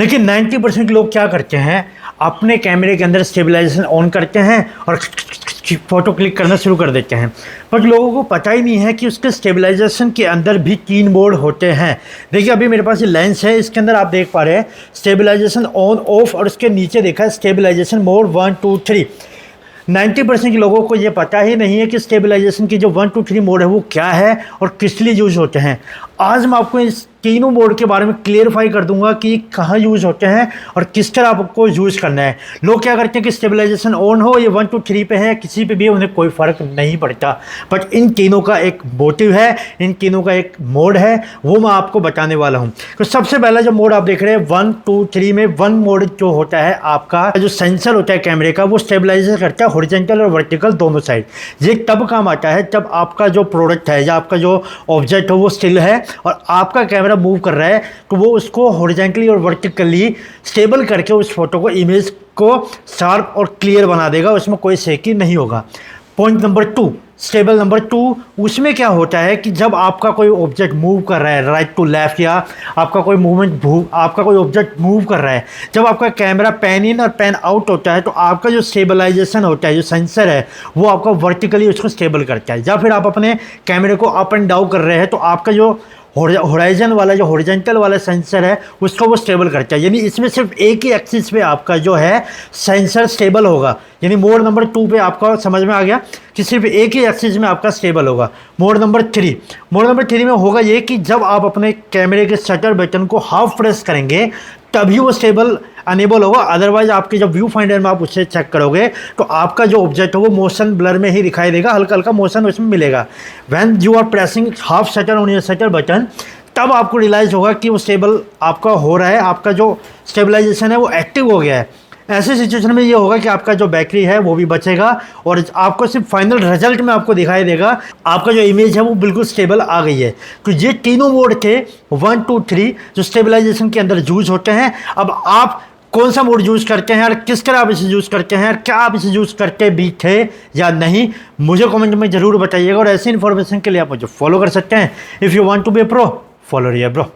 लेकिन 90% लोग क्या करते हैं, अपने कैमरे के अंदर स्टेबलाइजेशन ऑन करते हैं और फ़ोटो क्लिक करना शुरू कर देते हैं, बट लोगों को पता ही नहीं है कि उसके स्टेबलाइजेशन के अंदर भी 3 मोड होते हैं। देखिए अभी मेरे पास ये लेंस है, इसके अंदर आप देख पा रहे हैं स्टेबलाइजेशन ऑन ऑफ, और उसके नीचे देखा है स्टेबलाइजेशन मोड 1 2 3। 90% के लोगों को ये पता ही नहीं है कि स्टेबलाइजेशन की जो 1 2 3 मोड है वो क्या है और किस लिए यूज़ होते हैं। आज मैं आपको इस तीनों मोड के बारे में क्लियरफाई कर दूंगा कि कहाँ यूज़ होते हैं और किस तरह आपको यूज़ करना है। लोग क्या करते हैं कि स्टेबलाइजेशन ऑन हो, ये 1 2 3 पे है, किसी पे भी उन्हें कोई फ़र्क नहीं पड़ता, बट इन तीनों का एक मोटिव है, इन तीनों का एक मोड है, वो मैं आपको बताने वाला हूँ। तो सबसे पहला जो मोड आप देख रहे हैं 1 2 3 में 1 मोड जो होता है, आपका जो सेंसर होता है कैमरे का, वो स्टेबलाइजर करता है हॉरिजॉन्टल और वर्टिकल दोनों साइड। ये तब काम आता है जब आपका जो प्रोडक्ट है या आपका जो ऑब्जेक्ट हो वो स्टिल है और आपका कैमरा मूव कर रहा है, तो वो उसको हॉरिजॉन्टली और वर्टिकली स्टेबल करके उस फोटो को, इमेज को शार्प और क्लियर बना देगा, उसमें कोई शेकी नहीं होगा। पॉइंट नंबर 2, स्टेबल नंबर 2, उसमें क्या होता है कि जब आपका कोई ऑब्जेक्ट मूव कर रहा है राइट टू लेफ्ट, या आपका कोई आपका कोई ऑब्जेक्ट मूव कर रहा है, जब आपका कैमरा पैन इन और पैन आउट होता है, तो आपका जो स्टेबलाइजेशन होता है, जो सेंसर है, वो आपका वर्टिकली उसको स्टेबल करता है। या फिर आप अपने कैमरे को अप एंड डाउन कर रहे हैं, तो आपका जो होराइजन वाला, जो हॉरिजॉन्टल वाला सेंसर है, उसको वो स्टेबल करता है। यानी इसमें सिर्फ एक ही एक्सिस पे आपका जो है सेंसर स्टेबल होगा। यानी मोड नंबर 2 पे आपका समझ में आ गया कि सिर्फ एक ही एक्सिस में आपका स्टेबल होगा। मोड नंबर 3 में होगा ये कि जब आप अपने कैमरे के शटर बटन को हाफ प्रेस करेंगे तभी वो स्टेबल अनेबल होगा, अदरवाइज आपके जब व्यू फाइंडर में आप उससे चेक करोगे तो आपका जो ऑब्जेक्ट हो वो मोशन ब्लर में ही दिखाई देगा, हल्का हल्का मोशन उसमें मिलेगा। When you are pressing half shutter on your shutter button, तब आपको रियलाइज़ होगा कि वो स्टेबल आपका हो रहा है, आपका जो स्टेबलाइजेशन है वो एक्टिव हो गया है। ऐसे सिचुएशन में ये होगा कि आपका जो बैटरी है वो भी बचेगा और आपको सिर्फ फाइनल रिजल्ट में आपको दिखाई देगा आपका जो इमेज है वो बिल्कुल स्टेबल आ गई है। तो ये तीनों मोड थे 1 2 3 जो स्टेबलाइजेशन के अंदर यूज होते हैं। अब आप कौन सा मोड यूज़ करते हैं और किस तरह आप इसे यूज़ करते हैं और क्या आप इसे यूज़ करते भी थे या नहीं, मुझे कमेंट में ज़रूर बताइएगा। और ऐसी इन्फॉर्मेशन के लिए आप मुझे फॉलो कर सकते हैं। If you want to be a pro, follow rear bro.